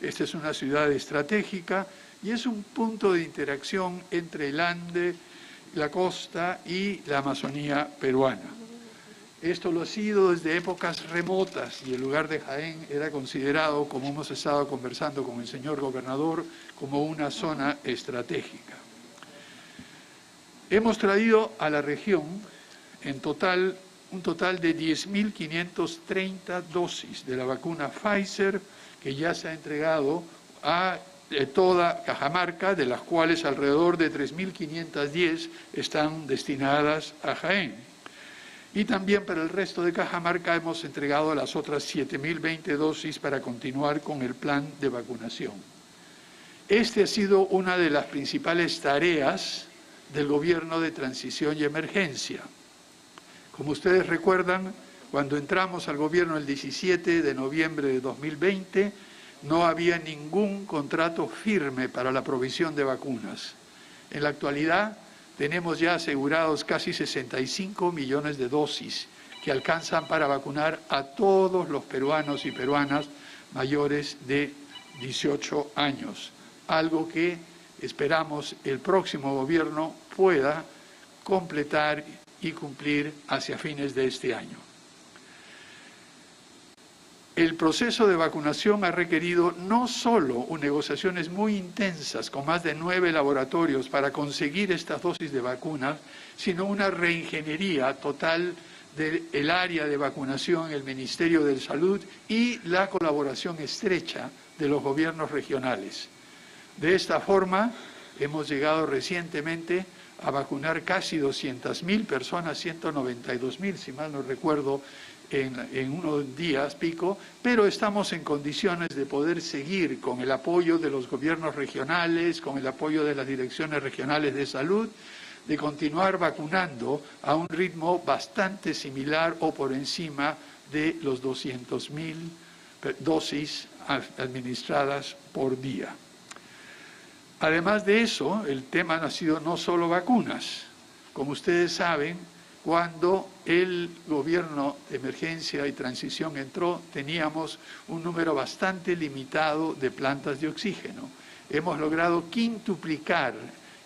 Esta es una ciudad estratégica y es un punto de interacción entre el Ande, la costa y la Amazonía peruana. Esto lo ha sido desde épocas remotas y el lugar de Jaén era considerado, como hemos estado conversando con el señor gobernador, como una zona estratégica. Hemos traído a la región un total de 10.530 dosis de la vacuna Pfizer que ya se ha entregado a toda Cajamarca, de las cuales alrededor de 3.510 están destinadas a Jaén. Y también para el resto de Cajamarca hemos entregado las otras 7.020 dosis para continuar con el plan de vacunación. Este ha sido una de las principales tareas del Gobierno de Transición y Emergencia. Como ustedes recuerdan, cuando entramos al gobierno el 17 de noviembre de 2020, no había ningún contrato firme para la provisión de vacunas. En la actualidad, tenemos ya asegurados casi 65 millones de dosis que alcanzan para vacunar a todos los peruanos y peruanas mayores de 18 años, algo que esperamos el próximo gobierno pueda completar y cumplir hacia fines de este año. El proceso de vacunación ha requerido no solo negociaciones muy intensas con más de 9 laboratorios para conseguir estas dosis de vacunas, sino una reingeniería total del área de vacunación en el Ministerio de Salud y la colaboración estrecha de los gobiernos regionales. De esta forma, hemos llegado recientemente a vacunar casi 200.000 personas, 192.000, si mal no recuerdo, en unos días pico, pero estamos en condiciones de poder seguir con el apoyo de los gobiernos regionales, con el apoyo de las direcciones regionales de salud, de continuar vacunando a un ritmo bastante similar o por encima de los 200.000 dosis administradas por día. Además de eso, el tema no ha sido no solo vacunas. Como ustedes saben, cuando el gobierno de emergencia y transición entró, teníamos un número bastante limitado de plantas de oxígeno. Hemos logrado quintuplicar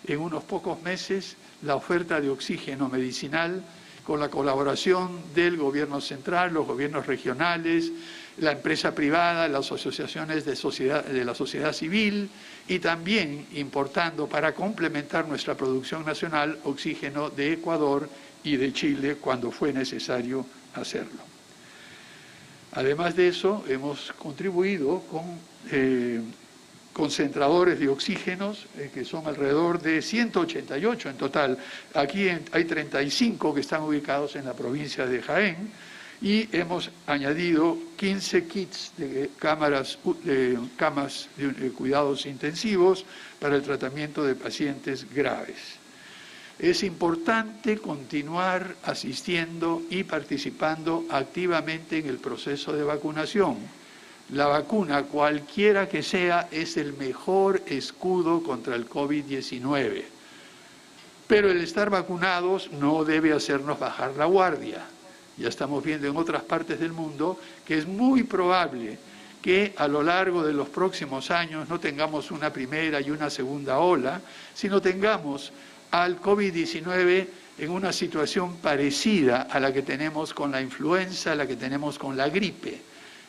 en unos pocos meses la oferta de oxígeno medicinal con la colaboración del gobierno central, los gobiernos regionales, la empresa privada, las asociaciones de la sociedad civil y también importando para complementar nuestra producción nacional oxígeno de Ecuador y de Chile cuando fue necesario hacerlo. Además de eso, hemos contribuido con concentradores de oxígenos, que son alrededor de 188 en total. Aquí hay 35 que están ubicados en la provincia de Jaén y hemos añadido 15 kits de camas de cuidados intensivos para el tratamiento de pacientes graves. Es importante continuar asistiendo y participando activamente en el proceso de vacunación. La vacuna, cualquiera que sea, es el mejor escudo contra el COVID-19. Pero el estar vacunados no debe hacernos bajar la guardia. Ya estamos viendo en otras partes del mundo que es muy probable que a lo largo de los próximos años no tengamos una primera y una segunda ola, sino tengamos al COVID-19 en una situación parecida a la que tenemos con la influenza, a la que tenemos con la gripe,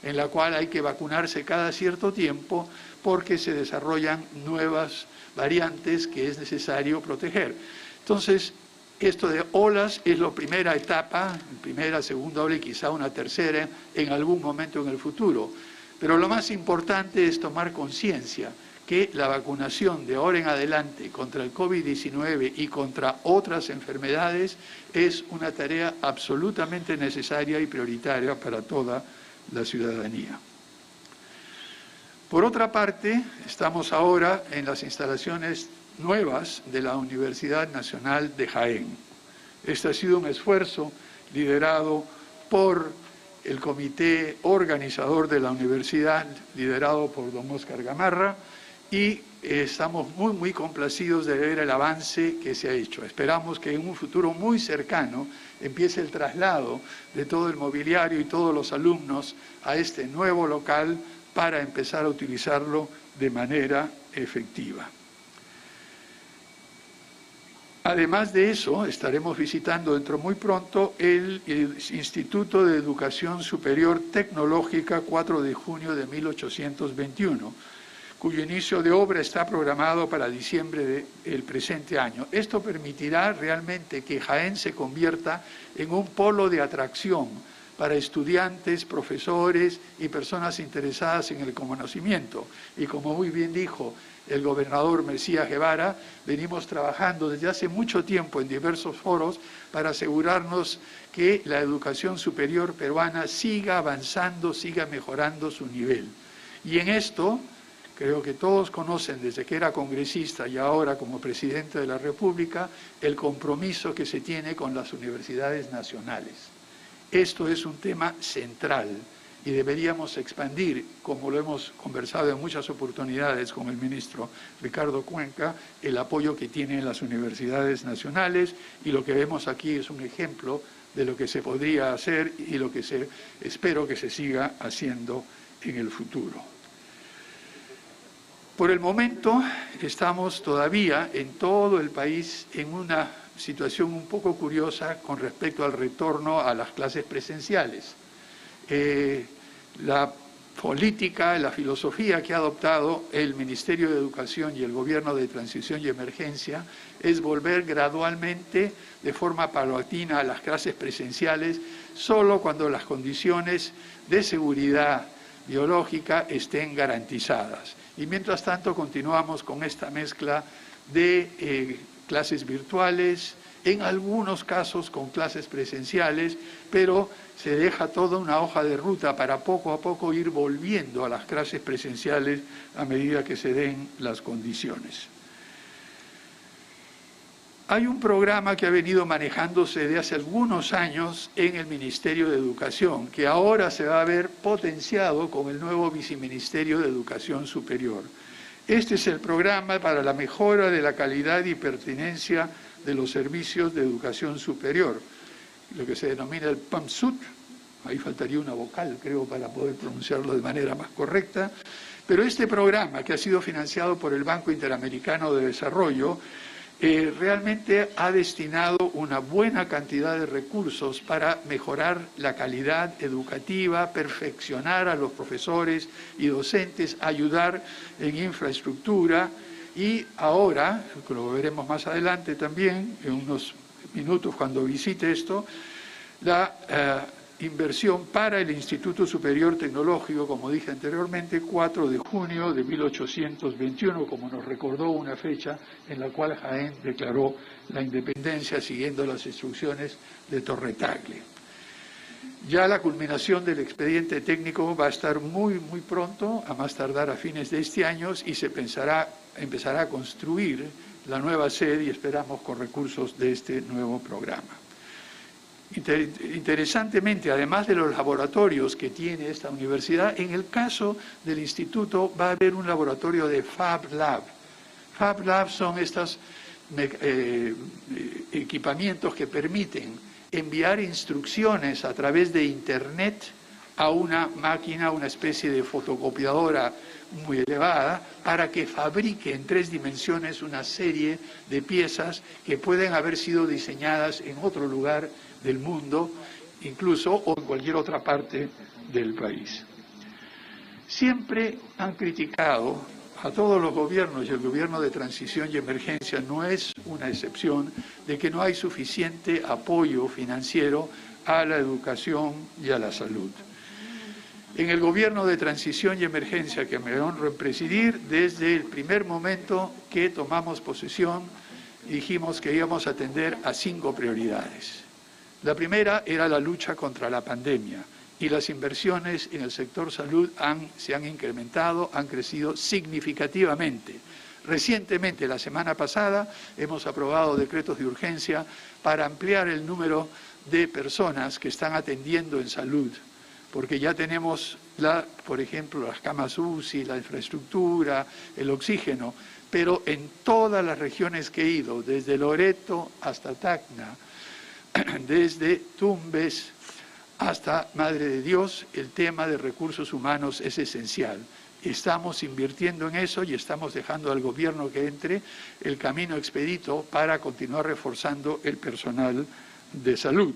en la cual hay que vacunarse cada cierto tiempo porque se desarrollan nuevas variantes que es necesario proteger. Entonces, esto de olas es la primera etapa, primera, segunda ola y quizá una tercera en algún momento en el futuro. Pero lo más importante es tomar conciencia que la vacunación de ahora en adelante contra el COVID-19 y contra otras enfermedades es una tarea absolutamente necesaria y prioritaria para toda la ciudadanía. Por otra parte, estamos ahora en las instalaciones nuevas de la Universidad Nacional de Jaén. Este ha sido un esfuerzo liderado por el comité organizador de la universidad, liderado por don Óscar Gamarra, y estamos muy complacidos de ver el avance que se ha hecho. Esperamos que en un futuro muy cercano empiece el traslado de todo el mobiliario y todos los alumnos a este nuevo local para empezar a utilizarlo de manera efectiva. Además de eso, estaremos visitando dentro muy pronto el Instituto de Educación Superior Tecnológica 4 de junio de 1821, cuyo inicio de obra está programado para diciembre del presente año. Esto permitirá realmente que Jaén se convierta en un polo de atracción para estudiantes, profesores y personas interesadas en el conocimiento. Y como muy bien dijo el gobernador Mesías Guevara, venimos trabajando desde hace mucho tiempo en diversos foros para asegurarnos que la educación superior peruana siga avanzando, siga mejorando su nivel. Y en esto, creo que todos conocen desde que era congresista y ahora como presidente de la República, el compromiso que se tiene con las universidades nacionales. Esto es un tema central y deberíamos expandir, como lo hemos conversado en muchas oportunidades con el ministro Ricardo Cuenca, el apoyo que tienen las universidades nacionales, y lo que vemos aquí es un ejemplo de lo que se podría hacer y lo que espero que se siga haciendo en el futuro. Por el momento estamos todavía en todo el país en una situación un poco curiosa con respecto al retorno a las clases presenciales. La política, la filosofía que ha adoptado el Ministerio de Educación y el Gobierno de Transición y Emergencia es volver gradualmente, de forma paulatina, a las clases presenciales, solo cuando las condiciones de seguridad biológica estén garantizadas. Y mientras tanto continuamos con esta mezcla de clases virtuales, en algunos casos con clases presenciales, pero se deja toda una hoja de ruta para poco a poco ir volviendo a las clases presenciales a medida que se den las condiciones. Hay un programa que ha venido manejándose de hace algunos años en el Ministerio de Educación, que ahora se va a ver potenciado con el nuevo Viceministerio de Educación Superior. Este es el programa para la mejora de la calidad y pertinencia de los servicios de educación superior, lo que se denomina el PAMSUT. Ahí faltaría una vocal, creo, para poder pronunciarlo de manera más correcta. Pero este programa, que ha sido financiado por el Banco Interamericano de Desarrollo, realmente ha destinado una buena cantidad de recursos para mejorar la calidad educativa, perfeccionar a los profesores y docentes, ayudar en infraestructura. Y ahora, lo veremos más adelante también, en unos minutos cuando visite esto, la inversión para el Instituto Superior Tecnológico, como dije anteriormente, 4 de junio de 1821, como nos recordó una fecha en la cual Jaén declaró la independencia siguiendo las instrucciones de Torre Tagle. Ya la culminación del expediente técnico va a estar muy pronto, a más tardar a fines de este año, y se empezará a construir la nueva sede y esperamos con recursos de este nuevo programa. Interesantemente, además de los laboratorios que tiene esta universidad, en el caso del instituto va a haber un laboratorio de Fab Lab. Fab Lab son estos equipamientos que permiten enviar instrucciones a través de Internet a una máquina, una especie de fotocopiadora muy elevada, para que fabrique en 3 dimensiones una serie de piezas que pueden haber sido diseñadas en otro lugar del mundo, incluso, o en cualquier otra parte del país. Siempre han criticado a todos los gobiernos, y el gobierno de transición y emergencia no es una excepción, de que no hay suficiente apoyo financiero a la educación y a la salud. En el gobierno de transición y emergencia que me honro en presidir, desde el primer momento que tomamos posesión, dijimos que íbamos a atender a 5 prioridades. La primera era la lucha contra la pandemia, y las inversiones en el sector salud se han incrementado, han crecido significativamente. Recientemente, la semana pasada, hemos aprobado decretos de urgencia para ampliar el número de personas que están atendiendo en salud, porque ya tenemos, por ejemplo, las camas UCI, la infraestructura, el oxígeno, pero en todas las regiones que he ido, desde Loreto hasta Tacna, desde Tumbes hasta Madre de Dios, el tema de recursos humanos es esencial. Estamos invirtiendo en eso y estamos dejando al gobierno que entre el camino expedito para continuar reforzando el personal de salud.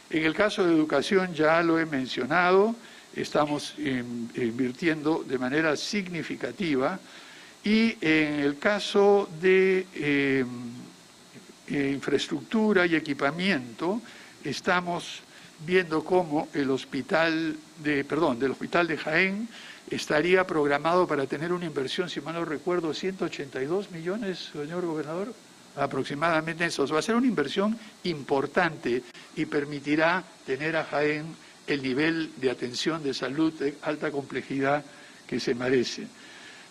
En el caso de educación ya lo he mencionado, estamos invirtiendo de manera significativa, y en el caso de infraestructura y equipamiento estamos viendo cómo el hospital del hospital de Jaén estaría programado para tener una inversión, si mal no recuerdo, 182 millones, señor gobernador, aproximadamente eso. Va a ser una inversión importante y permitirá tener a Jaén el nivel de atención de salud de alta complejidad que se merece.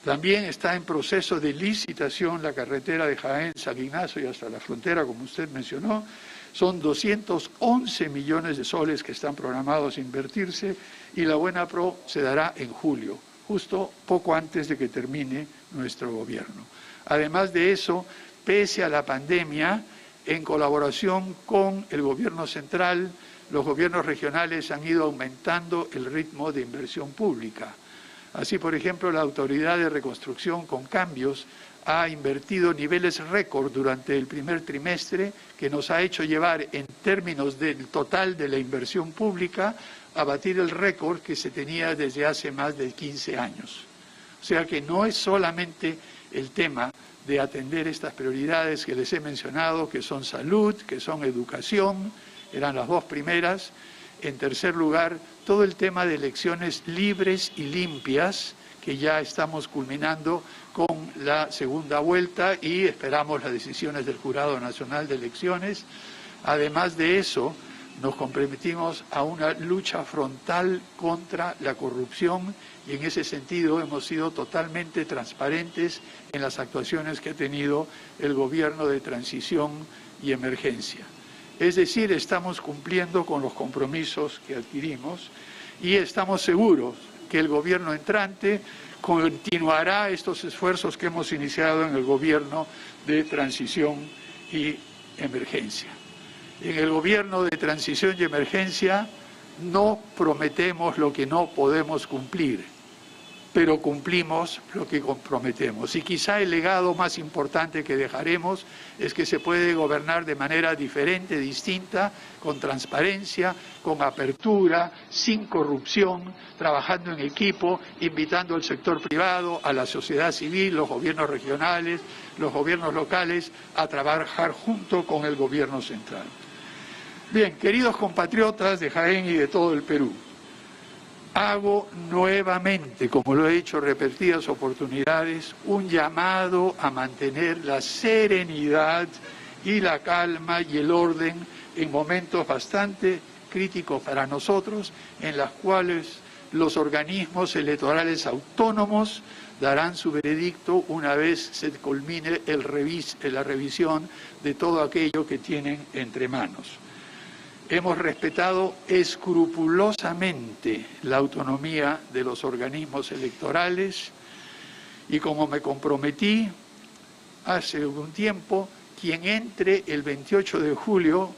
También está en proceso de licitación la carretera de Jaén, San Ignacio y hasta la frontera, como usted mencionó. Son 211 millones de soles que están programados a invertirse y la Buena Pro se dará en julio, justo poco antes de que termine nuestro gobierno. Además de eso, pese a la pandemia, en colaboración con el gobierno central, los gobiernos regionales han ido aumentando el ritmo de inversión pública. Así, por ejemplo, la Autoridad de Reconstrucción con Cambios ha invertido niveles récord durante el primer trimestre, que nos ha hecho llevar en términos del total de la inversión pública a batir el récord que se tenía desde hace más de 15 años. O sea que no es solamente el tema de atender estas prioridades que les he mencionado, que son salud, que son educación, eran las dos primeras. En tercer lugar, todo el tema de elecciones libres y limpias, que ya estamos culminando con la segunda vuelta y esperamos las decisiones del Jurado Nacional de Elecciones. Además de eso, nos comprometimos a una lucha frontal contra la corrupción y en ese sentido hemos sido totalmente transparentes en las actuaciones que ha tenido el gobierno de transición y emergencia. Es decir, estamos cumpliendo con los compromisos que adquirimos y estamos seguros que el gobierno entrante continuará estos esfuerzos que hemos iniciado en el gobierno de transición y emergencia. En el gobierno de transición y emergencia no prometemos lo que no podemos cumplir, pero cumplimos lo que comprometemos. Y quizá el legado más importante que dejaremos es que se puede gobernar de manera diferente, distinta, con transparencia, con apertura, sin corrupción, trabajando en equipo, invitando al sector privado, a la sociedad civil, los gobiernos regionales, los gobiernos locales, a trabajar junto con el gobierno central. Bien, queridos compatriotas de Jaén y de todo el Perú, hago nuevamente, como lo he hecho en repetidas oportunidades, un llamado a mantener la serenidad y la calma y el orden en momentos bastante críticos para nosotros, en los cuales los organismos electorales autónomos darán su veredicto una vez se culmine la revisión de todo aquello que tienen entre manos. Hemos respetado escrupulosamente la autonomía de los organismos electorales y como me comprometí hace un tiempo, quien entre el 28 de julio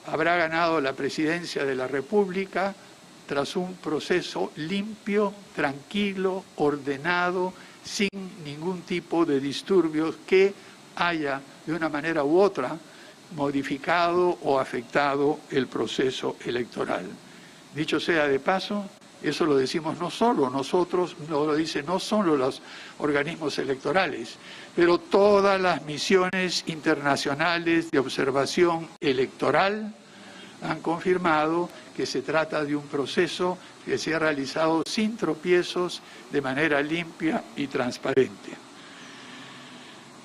habrá ganado la presidencia de la República tras un proceso limpio, tranquilo, ordenado, sin ningún tipo de disturbios que haya de una manera u otra modificado o afectado el proceso electoral. Dicho sea de paso, eso lo decimos no solo nosotros, no lo dicen no solo los organismos electorales, pero todas las misiones internacionales de observación electoral han confirmado que se trata de un proceso que se ha realizado sin tropiezos, de manera limpia y transparente.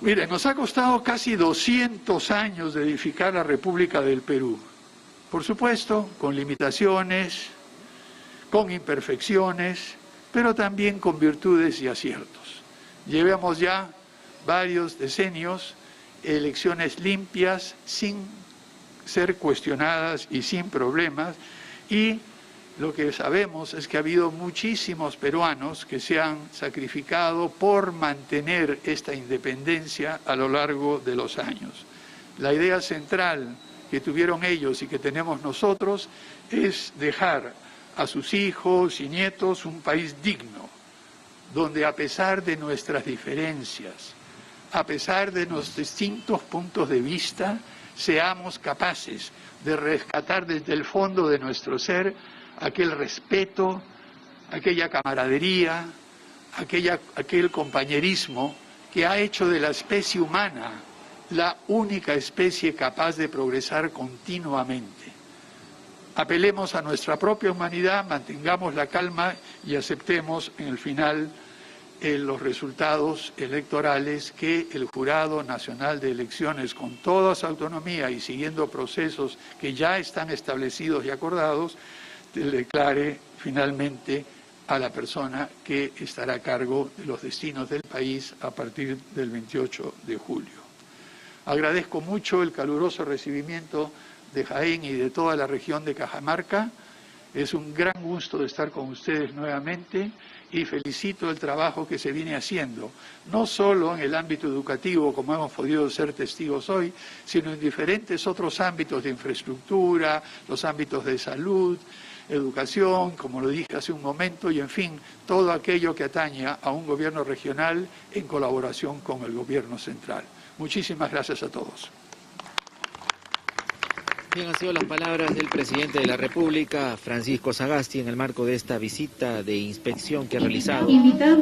Mire, nos ha costado casi 200 años de edificar la República del Perú. Por supuesto, con limitaciones, con imperfecciones, pero también con virtudes y aciertos. Llevamos ya varios decenios, elecciones limpias, sin ser cuestionadas y sin problemas, y lo que sabemos es que ha habido muchísimos peruanos que se han sacrificado por mantener esta independencia a lo largo de los años. La idea central que tuvieron ellos y que tenemos nosotros es dejar a sus hijos y nietos un país digno, donde a pesar de nuestras diferencias, a pesar de los distintos puntos de vista, seamos capaces de rescatar desde el fondo de nuestro ser aquel respeto, aquella camaradería, aquel compañerismo que ha hecho de la especie humana la única especie capaz de progresar continuamente. Apelemos a nuestra propia humanidad, mantengamos la calma y aceptemos en el final los resultados electorales que el Jurado Nacional de Elecciones, con toda su autonomía y siguiendo procesos que ya están establecidos y acordados, declare finalmente a la persona que estará a cargo de los destinos del país a partir del 28 de julio. Agradezco mucho el caluroso recibimiento de Jaén y de toda la región de Cajamarca. Es un gran gusto de estar con ustedes nuevamente y felicito el trabajo que se viene haciendo, no solo en el ámbito educativo, como hemos podido ser testigos hoy, sino en diferentes otros ámbitos de infraestructura, los ámbitos de salud, educación, como lo dije hace un momento, y en fin, todo aquello que atañe a un gobierno regional en colaboración con el gobierno central. Muchísimas gracias a todos. Bien, han sido las palabras del presidente de la República, Francisco Sagasti, en el marco de esta visita de inspección que ha realizado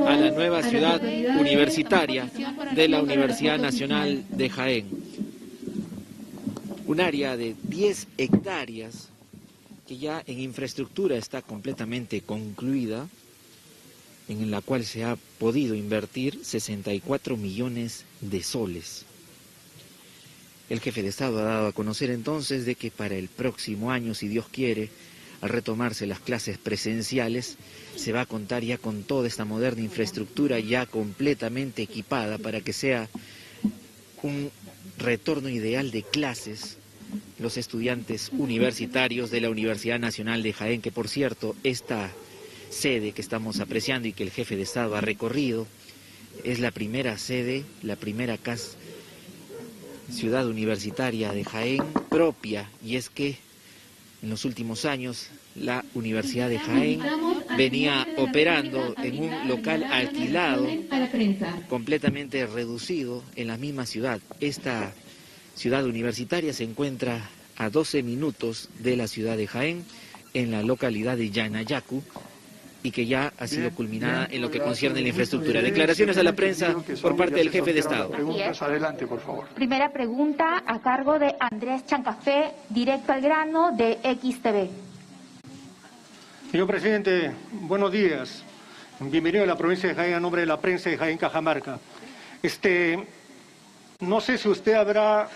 a la nueva ciudad universitaria de la Universidad Nacional de Jaén. Un área de 10 hectáreas que ya en infraestructura está completamente concluida, en la cual se ha podido invertir 64 millones de soles. El jefe de Estado ha dado a conocer entonces de que para el próximo año, si Dios quiere, al retomarse las clases presenciales, se va a contar ya con toda esta moderna infraestructura ya completamente equipada para que sea un retorno ideal de clases los estudiantes universitarios de la Universidad Nacional de Jaén, que por cierto, esta sede que estamos apreciando y que el jefe de Estado ha recorrido, es la primera sede, la primera ciudad universitaria de Jaén propia, y es que en los últimos años la Universidad de Jaén venía operando en un local alquilado, completamente reducido en la misma ciudad. Esta ciudad universitaria se encuentra a 12 minutos de la ciudad de Jaén, en la localidad de Yanayacu, y que ya ha sido culminada en lo que concierne a la infraestructura. Declaraciones a la prensa por parte del jefe de Estado. Preguntas, adelante, por favor. Primera pregunta a cargo de Andrés Chancafé, directo al grano de XTV. Señor presidente, buenos días. Bienvenido a la provincia de Jaén a nombre de la prensa de Jaén, Cajamarca. No sé si usted habrá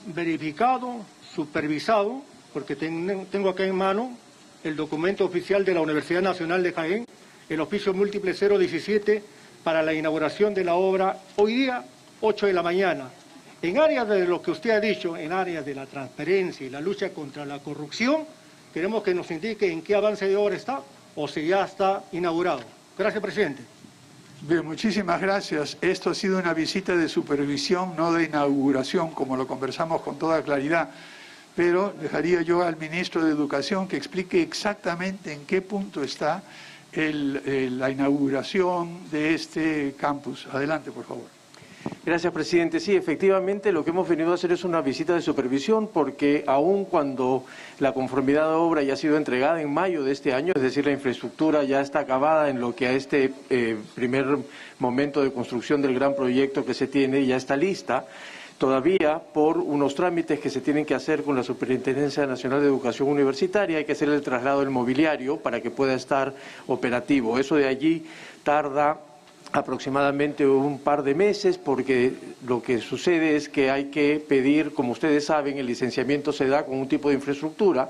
verificado, supervisado, porque tengo acá en mano el documento oficial de la Universidad Nacional de Jaén, el oficio múltiple 017 para la inauguración de la obra hoy día, 8 de la mañana. En áreas de lo que usted ha dicho, en áreas de la transparencia y la lucha contra la corrupción, queremos que nos indique en qué avance de obra está o si ya está inaugurado. Gracias, presidente. Bien, muchísimas gracias. Esto ha sido una visita de supervisión, no de inauguración, como lo conversamos con toda claridad. Pero dejaría yo al ministro de Educación que explique exactamente en qué punto está la inauguración de este campus. Adelante, por favor. Gracias, presidente. Sí, efectivamente, lo que hemos venido a hacer es una visita de supervisión porque aun cuando la conformidad de obra ya ha sido entregada en mayo de este año, es decir, la infraestructura ya está acabada en lo que a este primer momento de construcción del gran proyecto que se tiene, ya está lista. Todavía, por unos trámites que se tienen que hacer con la Superintendencia Nacional de Educación Universitaria, hay que hacer el traslado del mobiliario para que pueda estar operativo. Eso de allí tarda aproximadamente un par de meses, porque lo que sucede es que hay que pedir, como ustedes saben, el licenciamiento se da con un tipo de infraestructura.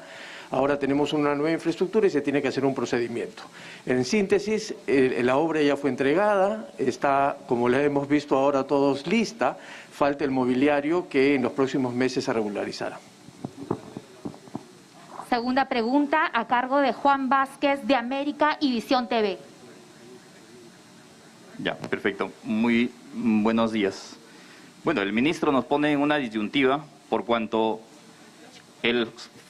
Ahora tenemos una nueva infraestructura y se tiene que hacer un procedimiento. En síntesis, la obra ya fue entregada, está, como la hemos visto ahora todos, lista. Falta el mobiliario que en los próximos meses se regularizará. Segunda pregunta a cargo de Juan Vázquez de América y Visión TV. Ya, perfecto. Muy buenos días. Bueno, el ministro nos pone en una disyuntiva por cuanto el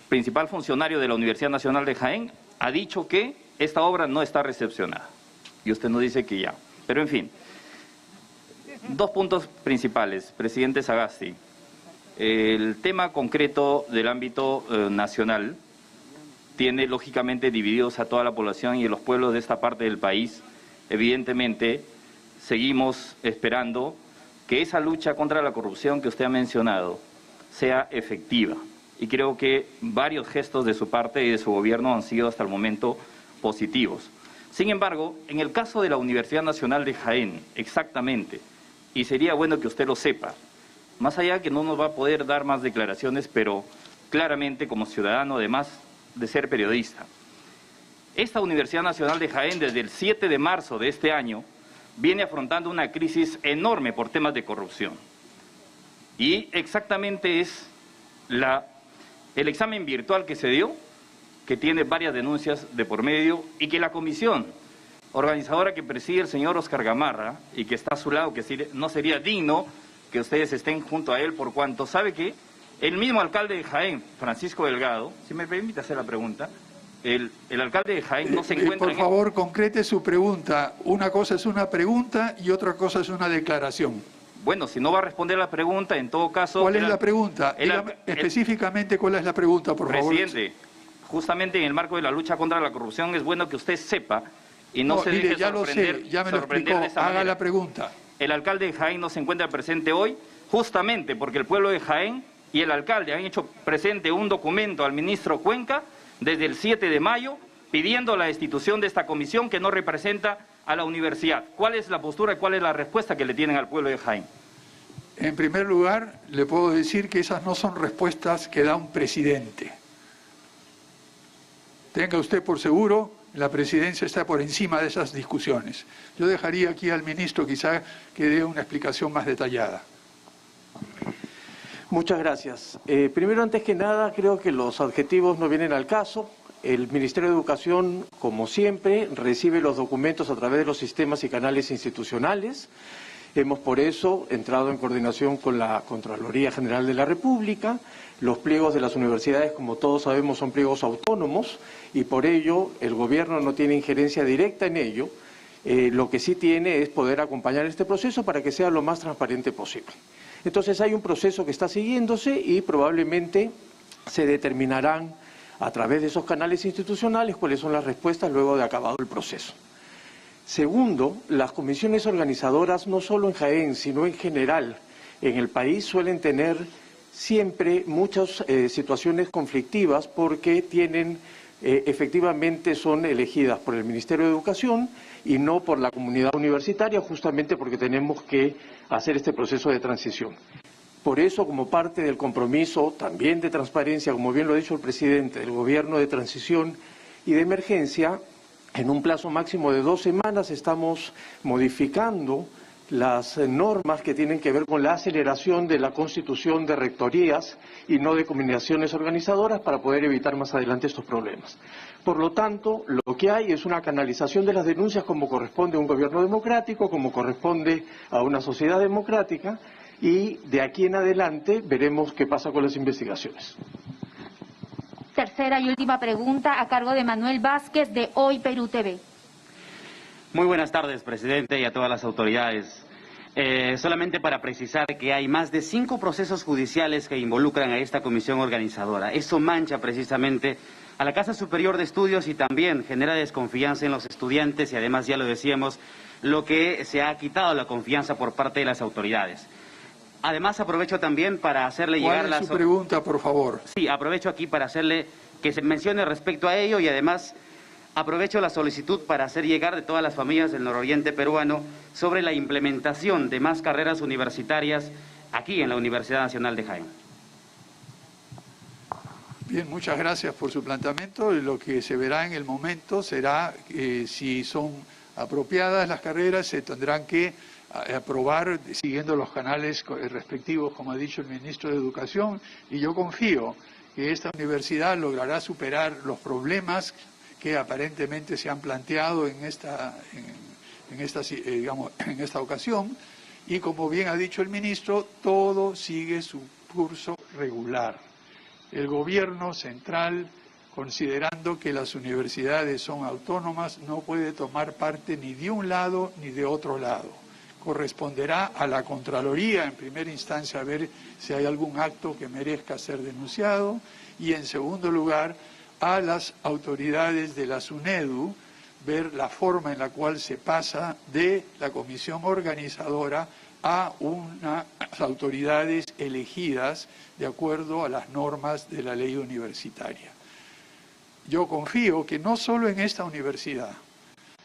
principal funcionario de la Universidad Nacional de Jaén ha dicho que esta obra no está recepcionada. Y usted nos dice que ya. Pero en fin, dos puntos principales, presidente Sagasti. El tema concreto del ámbito nacional tiene lógicamente divididos a toda la población y los pueblos de esta parte del país. Evidentemente, seguimos esperando que esa lucha contra la corrupción que usted ha mencionado sea efectiva. Y creo que varios gestos de su parte y de su gobierno han sido hasta el momento positivos. Sin embargo, en el caso de la Universidad Nacional de Jaén, exactamente, y sería bueno que usted lo sepa, más allá que no nos va a poder dar más declaraciones, pero claramente como ciudadano, además de ser periodista, esta Universidad Nacional de Jaén desde el 7 de marzo de este año viene afrontando una crisis enorme por temas de corrupción. Y exactamente es el examen virtual que se dio, que tiene varias denuncias de por medio, y que la comisión organizadora que preside el señor Oscar Gamarra, y que está a su lado, que no sería digno que ustedes estén junto a él, por cuanto sabe que el mismo alcalde de Jaén, Francisco Delgado, si me permite hacer la pregunta, el alcalde de Jaén no se encuentra... Por favor, concrete su pregunta. Una cosa es una pregunta y otra cosa es una declaración. Bueno, si no va a responder la pregunta, en todo caso... ¿Cuál es la pregunta? Específicamente, ¿cuál es la pregunta, por favor? Presidente, justamente en el marco de la lucha contra la corrupción es bueno que usted sepa y no se deje ya sorprender, lo sé, ya me lo explicó. Haga la pregunta. El alcalde de Jaén no se encuentra presente hoy, justamente porque el pueblo de Jaén y el alcalde han hecho presente un documento al ministro Cuenca desde el 7 de mayo pidiendo la destitución de esta comisión que no representa a la universidad. ¿Cuál es la postura y cuál es la respuesta que le tienen al pueblo de Jaén? En primer lugar, le puedo decir que esas no son respuestas que da un presidente. Tenga usted por seguro, la presidencia está por encima de esas discusiones. Yo dejaría aquí al ministro quizá que dé una explicación más detallada. Muchas gracias. Primero, antes que nada, creo que los adjetivos no vienen al caso. El Ministerio de Educación, como siempre, recibe los documentos a través de los sistemas y canales institucionales. Hemos por eso entrado en coordinación con la Contraloría General de la República. Los pliegos de las universidades, como todos sabemos, son pliegos autónomos y por ello el gobierno no tiene injerencia directa en ello. Lo que sí tiene es poder acompañar este proceso para que sea lo más transparente posible. Entonces hay un proceso que está siguiéndose y probablemente se determinarán a través de esos canales institucionales cuáles son las respuestas luego de acabado el proceso. Segundo, las comisiones organizadoras, no solo en Jaén, sino en general, en el país suelen tener siempre muchas situaciones conflictivas porque efectivamente son elegidas por el Ministerio de Educación y no por la comunidad universitaria, justamente porque tenemos que hacer este proceso de transición. Por eso, como parte del compromiso también de transparencia, como bien lo ha dicho el presidente, del gobierno de transición y de emergencia, en un plazo máximo de 2 semanas estamos modificando las normas que tienen que ver con la aceleración de la constitución de rectorías y no de combinaciones organizadoras para poder evitar más adelante estos problemas. Por lo tanto, lo que hay es una canalización de las denuncias como corresponde a un gobierno democrático, como corresponde a una sociedad democrática, y de aquí en adelante veremos qué pasa con las investigaciones. Tercera y última pregunta a cargo de Manuel Vázquez de Hoy Perú TV. Muy buenas tardes, presidente, y a todas las autoridades. Solamente para precisar que hay más de 5 procesos judiciales que involucran a esta comisión organizadora. Eso mancha precisamente a la Casa Superior de Estudios y también genera desconfianza en los estudiantes y además, ya lo decíamos, lo que se ha quitado la confianza por parte de las autoridades. Además, aprovecho también para hacerle llegar ¿Cuál es su pregunta, por favor? Sí, aprovecho aquí para hacerle que se mencione respecto a ello y además aprovecho la solicitud para hacer llegar de todas las familias del nororiente peruano sobre la implementación de más carreras universitarias aquí en la Universidad Nacional de Jaén. Bien, muchas gracias por su planteamiento. Lo que se verá en el momento será si son apropiadas las carreras, se tendrán que aprobar siguiendo los canales respectivos, como ha dicho el ministro de Educación, y yo confío que esta universidad logrará superar los problemas que aparentemente se han planteado en esta ocasión, y como bien ha dicho el ministro, todo sigue su curso regular. el gobierno central, considerando que las universidades son autónomas, no puede tomar parte ni de un lado ni de otro lado. Corresponderá a la Contraloría, en primera instancia, ver si hay algún acto que merezca ser denunciado, y en segundo lugar, a las autoridades de la SUNEDU, ver la forma en la cual se pasa de la comisión organizadora a unas autoridades elegidas de acuerdo a las normas de la ley universitaria. Yo confío que no solo en esta universidad,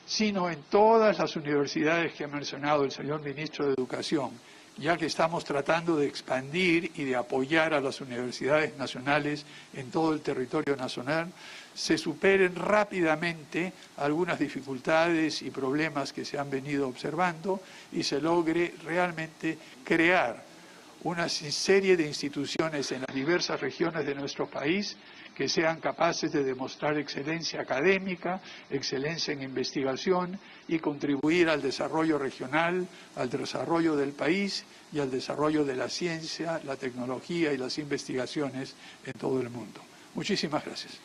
sino en todas las universidades que ha mencionado el señor Ministro de Educación, ya que estamos tratando de expandir y de apoyar a las universidades nacionales en todo el territorio nacional, se superen rápidamente algunas dificultades y problemas que se han venido observando y se logre realmente crear una serie de instituciones en las diversas regiones de nuestro país que sean capaces de demostrar excelencia académica, excelencia en investigación y contribuir al desarrollo regional, al desarrollo del país y al desarrollo de la ciencia, la tecnología y las investigaciones en todo el mundo. Muchísimas gracias.